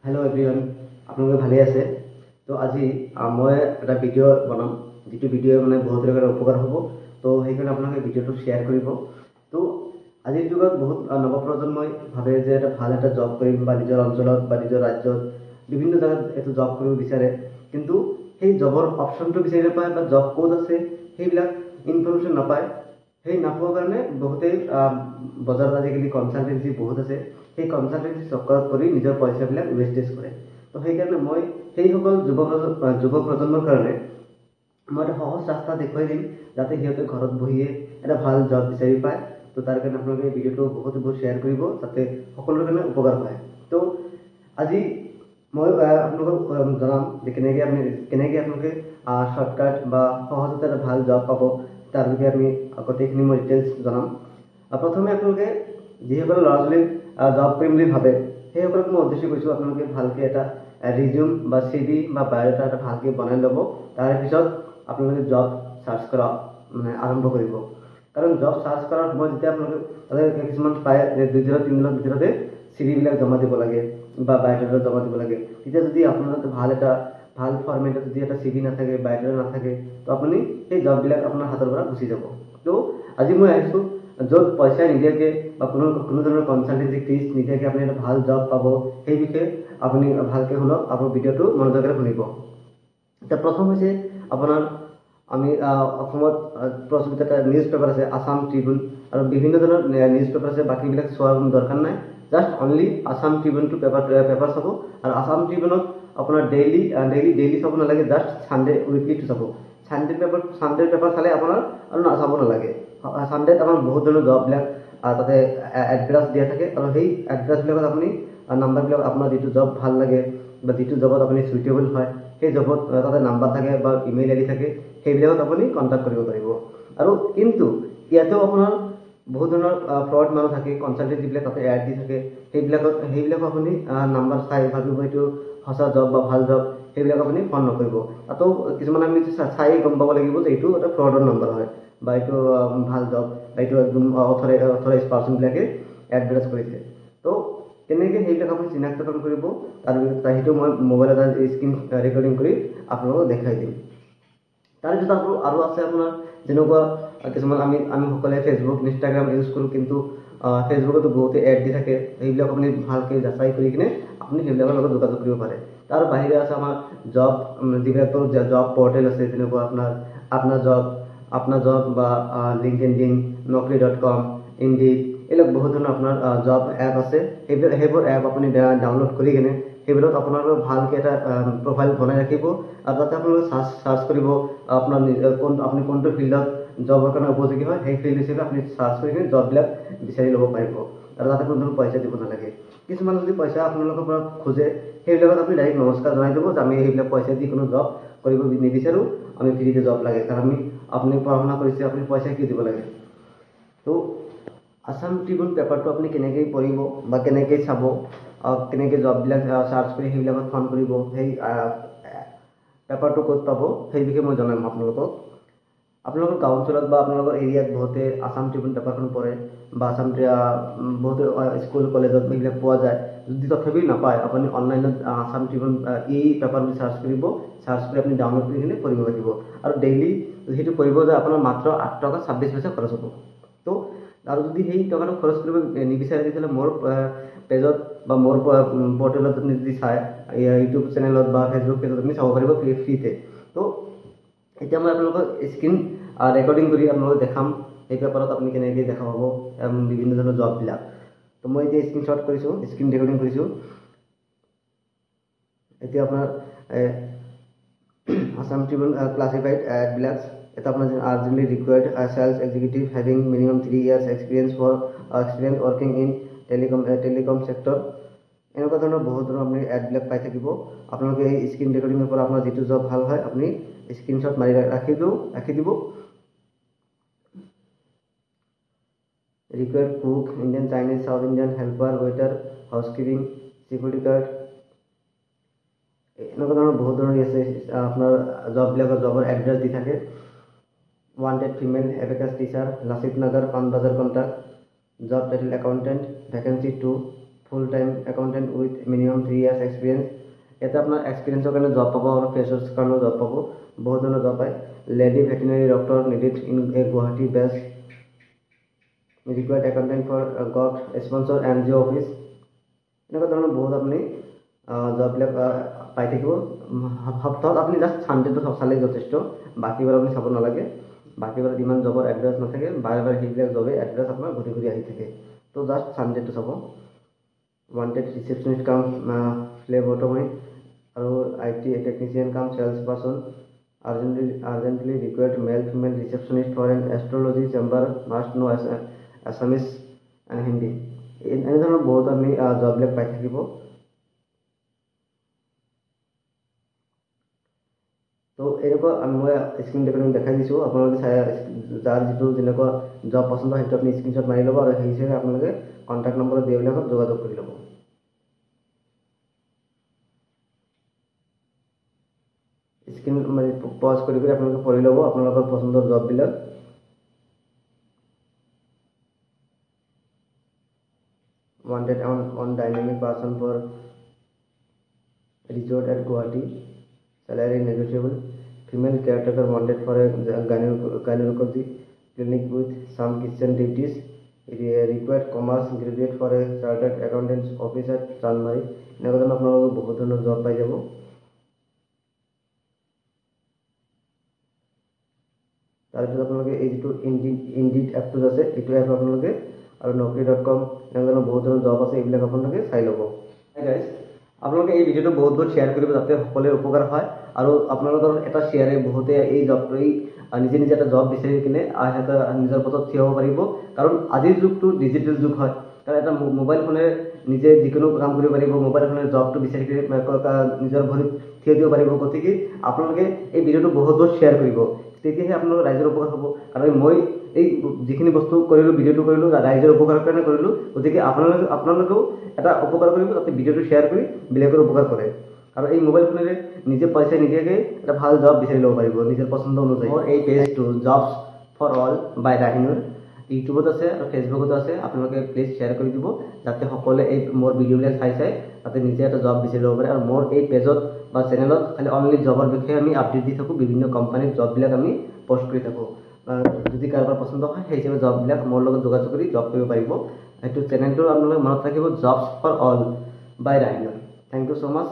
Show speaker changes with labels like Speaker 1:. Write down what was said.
Speaker 1: Hello everyone आपलोग भाले आसे तो আজি मैं এটা ভিডিও বনাম যেটো ভিডিও মানে বহুত লোকৰ উপকাৰ হ'ব তো সেইকাৰণে আপোনালোকে ভিডিওটো শেয়াৰ কৰিব তো আজিৰ যুগত বহুত নৱপ্ৰজন্মই ভাবে যে এটা ভাল এটা জব কৰিম বা নিজৰ অঞ্চলত বা নিজৰ ৰাজ্যত বিভিন্ন জায়গাত এটা জব কৰিব বিচাৰে কিন্তু সেই জবৰ অপচনটো বিচাৰি নাপায় বা জব ক'ত আছে সেইবিলাক ইনফৰমেশ্যন নাপায় সেই নাপোৱাৰ কাৰণে বহুতেই বজাৰত আজিকালি কনসালটেন্সি বহুত আছে সেই কনসালটেন্সি চক্কৰত কৰি নিজৰ পইচাবিলাক ওয়েস্টেজ কৰে তো সেইকাৰণে মই সেইসকল যুৱ প্ৰজন্মৰ কাৰণে মই এটা সহজ ৰাস্তা দেখুৱাই দিম যাতে সিহঁতে ঘৰত বহিয়ে এটা ভাল জব বিচাৰি পায় তো তাৰ কাৰণে আপোনালোকে এই ভিডিওটো বহুত শ্বেয়াৰ কৰিব যাতে সকলোৰে কাৰণে উপকাৰ হয় তো আজি মই আপোনালোকক জনাম যে কেনেকৈ আপোনালোকে শৰ্টকাট বা সহজতে এটা ভাল জব পাব তাৰ বিষয়ে আমি গোটেইখিনি মই ডিটেইলছ জনাম প্ৰথমে আপোনালোকে যিসকল ল'ৰা ছোৱালী জব কৰিম বুলি ভাবে সেইসকলক মই উদ্দেশ্য কৰিছোঁ আপোনালোকে ভালকৈ এটা ৰিজিউম বা CV বা বায়োডাটা এটা ভালকৈ বনাই ল'ব তাৰ পিছত আপোনালোকে জব সাৰ্চ কৰা মানে আৰম্ভ কৰিব কাৰণ জব সাৰ্চ কৰাৰ সময়ত যেতিয়া আপোনালোকে তাতে কিছুমান পায় যে 2 দিনৰ 3 দিনৰ ভিতৰতে CV বিলাক জমা দিব লাগে বা বায়োডাটা জমা দিব লাগে তেতিয়া যদি আপোনালোকে ভাল ফৰ্মেটত যদি এটা CV নাথাকে বায়োডাটা নাথাকে তো আপুনি সেই জববিলাক আপোনাৰ হাতৰ পৰা গুচি যাব তো আজি মই আহিছোঁ য'ত পইচা নিদিয়াকৈ বা কোনো ধৰণৰ কনসালটেন্সি ফিজ নিদিয়াকৈ আপুনি এটা ভাল জব পাব সেই বিষয়ে আপুনি ভালকৈ শুনক আপোনাৰ ভিডিঅ'টো মনোযোগেৰে শুনিব এতিয়া প্ৰথম হৈছে আপোনাৰ আমি অসমত প্ৰচলিত এটা নিউজ পেপাৰ আছে আসাম ট্ৰিবিউন আৰু বিভিন্ন ধৰণৰ নিউজ পেপাৰ আছে বাকীবিলাক চোৱাৰ কোনো দৰকাৰ নাই জাষ্ট অনলি আসাম ট্ৰিবিউনটো পেপাৰ চাব আৰু আসাম ট্ৰিবিউনত আপোনাৰ ডেইলি চাব নালাগে জাষ্ট সানডে উইকলিটো চাব সানডে পেপাৰ চালে আপোনাৰ আৰু চাব নালাগে সানডেত আমাৰ বহুত ধৰণৰ জববিলাক তাতে এডভাৰ্টাইজ দিয়া থাকে আৰু সেই এডভাৰ্টাইজবিলাকত আপুনি নাম্বাৰবিলাক আপোনাৰ যিটো জব ভাল লাগে বা যিটো জবত আপুনি সুইটেবল হয় সেই জবত তাতে নাম্বাৰ থাকে বা ইমেইল আইডি থাকে সেইবিলাকত আপুনি কণ্টেক্ট কৰিব পাৰিব আৰু কিন্তু ইয়াতেও আপোনাৰ বহুত ধৰণৰ ফ্ৰড মানুহ থাকে কনসালটেন্সি যিবিলাক তাতে এড দি থাকে সেইবিলাক আপুনি নাম্বাৰ চাই ভাবিব এইটো সঁচা জব বা ভাল জব সেইবিলাক আপুনি ফোন নকৰিব তাতো কিছুমান আমি চাই গম পাব লাগিব যে এইটো এটা ফ্ৰডৰ নম্বৰ হয় বা এইটো ভাল জব বা এইটো একদম অথৰাইজ পাৰ্চনবিলাকে এডভাৰ্টাইজ কৰিছে তো কেনেকৈ সেইবিলাক আপুনি চিনাক্তকৰণ কৰিব তাৰ সেইটো মই মোবাইল এটা স্ক্ৰীন ৰেকৰ্ডিং কৰি আপোনালোকক দেখাই দিম তাৰপিছত আৰু আছে আপোনাৰ যেনেকুৱা কিছুমান আমি সকলোৱে ফেচবুক ইনষ্টাগ্ৰাম ইউজ কৰোঁ কিন্তু ফেচবুকতো বহুতে এড দি থাকে সেইবিলাক আপুনি ভালকৈ যাচাই কৰি কিনে আপুনি সেইবিলাকৰ লগত যোগাযোগ কৰিব পাৰে তাৰ বাহিৰে আছে আমাৰ জব যিবিলাকৰ জব পৰ্টেল আছে যেনেকুৱা আপোনাৰ জব বা লিংকডইন naukri.com ইনডিড এইবিলাক বহুত ধৰণৰ আপোনাৰ জব এপ আছে সেইবোৰ এপ আপুনি ডাউনলোড কৰি কিনে সেইবিলাক আপোনালোকে ভালকৈ এটা প্ৰফাইল বনাই ৰাখিব আৰু তাতে আপোনালোকে সাৰ্চ কৰিব আপোনাৰ আপুনি কোনটো ফিল্ডত জবৰ কাৰণে উপযোগী হয় সেই ফিল্ড হিচাপে আপুনি সাৰ্চ কৰি কিনে জববিলাক বিচাৰি ল'ব পাৰিব আৰু তাতে কোনো ধৰণৰ পইচা দিব নালাগে কিছুমান যদি পইচা আপোনালোকৰ পৰা খোজে সেইবিলাকত আপুনি ডাইৰেক্ট নমস্কাৰ জনাই দিব যে আমি সেইবিলাক পইচা দি কোনো জব কৰিব নিবিচাৰোঁ আমি ফ্ৰীতে জব লাগে কাৰণ আপুনি পঢ়া শুনা কৰিছে আপুনি পইচা কি দিব লাগে তো আসাম ট্ৰিবিউন পেপাৰটো আপুনি কেনেকৈ পঢ়িব বা কেনেকৈ চাব কেনেকৈ জববিলাক সাৰ্চ কৰি সেইবিলাকত ফোন কৰিব সেই পেপাৰটো ক'ত পাব সেই বিষয়ে মই জনাম আপোনালোকৰ গাঁও অঞ্চলত বা আপোনালোকৰ এৰিয়াত বহুতে আসাম ট্ৰিবিউন পেপাৰখন পঢ়ে বা বহুতে স্কুল কলেজত এইবিলাক পোৱা যায় যদি তথাপিও নাপায় আপুনি অনলাইনত আসাম ট্ৰিবিউন এই পেপাৰ বুলি সাৰ্চ কৰি আপুনি ডাউনলোড কৰি কিনে পঢ়িব লাগিব আৰু ডেইলি সেইটো পঢ়িব যে আপোনাৰ মাত্ৰ 8 টকা 26 পইচা খৰচ হ'ব তো আৰু যদি সেই টকাটো খৰচ কৰিব নিবিচাৰে তেতিয়াহ'লে মোৰ পেজত বা মোৰ পৰ্টেলত আপুনি যদি চায় ইউটিউব চেনেলত বা ফেচবুক পেজত আপুনি চাব পাৰিব ফ্ৰীতে তো এতিয়া মই আপোনালোকক স্ক্ৰীন ৰেকৰ্ডিং কৰি আপোনালোকক দেখাম সেই পেপাৰত আপুনি কেনেকৈ দেখা পাব বিভিন্ন ধৰণৰ জববিলাক তো মই এতিয়া স্ক্ৰীনশ্বট কৰিছোঁ স্ক্ৰীন ৰেকৰ্ডিং কৰিছোঁ এতিয়া আপোনাৰ আসাম ট্ৰিবিউন ক্লাছিফাইড এডবিলাক এটা আপোনাৰ urgently required sales executive having minimum 3 years experience working in telecom sector এনেকুৱা ধৰণৰ বহুত ধৰণৰ আপুনি এডবিলাক পাই থাকিব আপোনালোকে এই স্ক্ৰীন ৰেকৰ্ডিঙৰ পৰা আপোনাৰ যিটো জব ভাল হয় আপুনি স্ক্ৰীনশ্বট মাৰি ৰাখি দিব required cook Indian Chinese south Indian helper waiter housekeeping security guard এনেকুৱা ধৰণৰ বহুত ধৰণৰ আছে আপোনাৰ জবৰ এড্ৰেছ দি থাকে wanted female abacus teacher Lasit Nagar Panbazar contact job title accountant vacancy 2 full time accountant with minimum 3 years experience. ইয়াতে আপোনাৰ এক্সপিৰিয়েঞ্চৰ কাৰণে জব পাব আৰু ফ্ৰেছাৰ্ছ কাৰণেও জব পাব, বহুত ধৰণৰ জব পায়। Lady veterinary doctor needed in a Guwahati base, required accountant for govt sponsor NGO office. এনেকুৱা ধৰণৰ বহুত আপুনি জববিলাক পাই থাকিব। সপ্তাহত আপুনি জাষ্ট ছানডেটো চালেই যথেষ্ট, বাকীবাৰ আপুনি চাব নালাগে। বাকীবাৰত ইমান জবৰ এড্ৰেছ নাথাকে, বাৰে বাৰে সেইবিলাক জবেই এড্ৰেছ আপোনাৰ ঘূৰি ঘূৰি আহি থাকে। তো জাষ্ট ছানডেটো চাব। ওৱান্টেড ৰিচেপশ্যনিষ্ট কাম ফ্লেবটমি আৰু IT টেকনিচিয়ান কাম salesperson, urgently required male female receptionist for an astrology chamber, must know Assamese and Hindi. এনেধৰণৰ বহুত আমি জববিলাক পাই থাকিব। তো এনেকুৱা মই স্ক্ৰীন ৰেকৰ্ডিং দেখাই দিছোঁ, আপোনালোকে যাৰ যিটো যেনেকুৱা জব পচন্দ সেইটো আপুনি স্ক্ৰীনশ্বট মাৰি ল'ব আৰু সেই হিচাপে আপোনালোকে কণ্টেক্ট নম্বৰ দিয়াবিলাকত যোগাযোগ কৰি ল'ব। স্ক্ৰীন মানে পজ কৰি আপোনালোকে পঢ়ি ল'ব আপোনালোকৰ পচন্দৰ জববিলাক। Wanted on dynamic person for resort at Guwahati, salary negotiable. Female caretaker wanted for a gynecology clinic with some kitchen duties. Required commerce graduate for a chartered accountant's office at Chanmari. এনেকুৱা ধৰণৰ আপোনালোকে বহুত ধৰণৰ job পাই যাব। তাৰপিছত আপোনালোকে এই যিটো ইনডিড এপটো আছে এইটো এপ আপোনালোকে আৰু naukri.com এনেকুৱা ধৰণৰ বহুত ধৰণৰ জব আছে, এইবিলাক আপোনালোকে চাই ল'ব। গাইজ, আপোনালোকে এই ভিডিঅ'টো বহুত শ্বেয়াৰ কৰিব যাতে সকলোৰে উপকাৰ হয় আৰু আপোনালোকৰ এটা শ্বেয়াৰে বহুতে এই জবটো নিজে নিজে এটা জব বিচাৰি কিনে সিহঁতে নিজৰ পথত থিয় হ'ব পাৰিব। কাৰণ আজিৰ যুগটো ডিজিটেল যুগ হয়, কাৰণ এটা মোবাইল ফোনেৰে নিজে যিকোনো কাম কৰিব পাৰিব, মোবাইল ফোনেৰে জবটো বিচাৰি কিনে নিজৰ ভৰিত থিয় দিব পাৰিব। গতিকে আপোনালোকে এই ভিডিঅ'টো বহুত শ্বেয়াৰ কৰিব, তেতিয়াহে আপোনালোকৰ ৰাইজৰ উপকাৰ হ'ব। কাৰণ মই এই যিখিনি বস্তু কৰিলোঁ, ভিডিঅ'টো কৰিলোঁ ৰাইজৰ উপকাৰৰ কাৰণে কৰিলোঁ। গতিকে আপোনালোকেও এটা উপকাৰ কৰিব যাতে ভিডিঅ'টো শ্বেয়াৰ কৰি বেলেগৰ উপকাৰ কৰে। আৰু এই মোবাইল ফোনেৰে নিজে পইচা নিদিয়াকৈ এটা ভাল জব বিচাৰি ল'ব পাৰিব নিজৰ পচন্দ অনুযায়ী। মোৰ এই পেজটো জবছ ফৰ অল বাই ৰাহিনুৰ ইউটিউবত আছে আৰু ফেচবুকতো আছে। আপোনালোকে প্লিজ শ্বেয়াৰ কৰি দিব যাতে সকলোৱে এই মোৰ ভিডিঅ'বিলাক চাই যাতে নিজে এটা জব বিচাৰি ল'ব পাৰে। আৰু মোৰ এই পেজত বা চেনেলত খালি অনলি জবৰ বিষয়ে আমি আপডেট দি থাকোঁ, বিভিন্ন কোম্পানীৰ জববিলাক আমি পষ্ট কৰি থাকোঁ। যদি কাৰোবাৰ পচন্দ হয় সেই হিচাপে জববিলাক মোৰ লগত যোগাযোগ কৰি জব কৰিব পাৰিব। এইটো চেনেলটো আপোনালোকে মনত ৰাখিব, jobs for all by Rahinur. Thank you so' much.